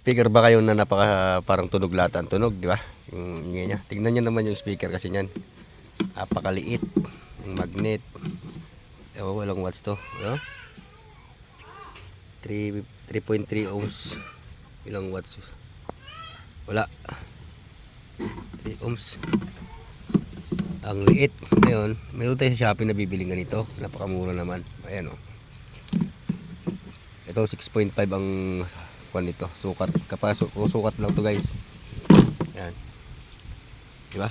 speaker ba kayo na napaka parang tunog lata ang tunog, di ba? Yung ingay niya. Tingnan niyo naman yung speaker kasi niyan. Napakaliit. Yung magnet. Oh, walang watts to, no? 3.3 ohms. Ilang watts? Wala. 3 ohms. Ang liit. Ngayon, meron tayo sa Shopee na bibiling ganito. Napakamura naman. Ayan oh. Ito 6.5 ang kuan nito. Sukat. Sukat lang to guys. Ayan. Diba?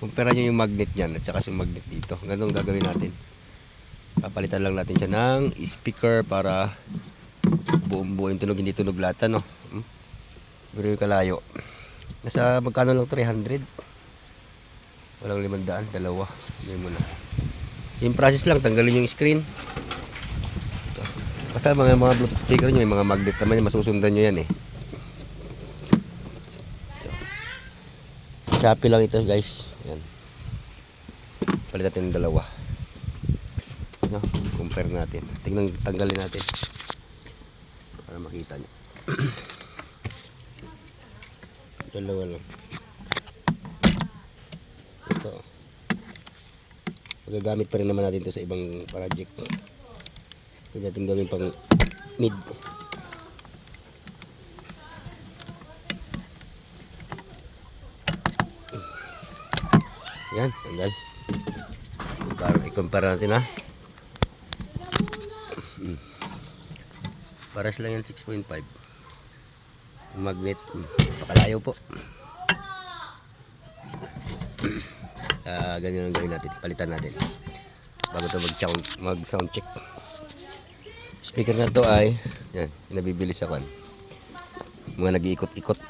Kumpara nyo yung magnet yan at saka yung magnet dito. Ganun gagawin natin. Papalitan lang natin siya ng speaker para buong buo yung tunog, hindi tunog lata, no? Pero yung kalayo. Nasa magkano lang 300. Walang 500, dalawa. Hindi mo na. Same process lang, tanggalin yung screen. Ito. Basta mga Bluetooth speaker nyo, yung mga magnet naman, masusundan nyo yan eh. Ito. Shopee lang ito guys. Yan. Palit natin yung dalawa. No, compare natin. Tingnan, tanggalin natin para makita nyo. Dalawa lang. Ito. Magagamit pa rin naman natin ito sa ibang project. Pwede natin gawin pang mid. Yan, tanggal. I-compare natin ha. Paras lang yan 6.5. Magnet. Pakalayo po. Ganyan ang gawin natin. Palitan natin. Bago ito mag sound check. Speaker na to ay yan, nabibili sa kan. Mga nag-iikot-ikot.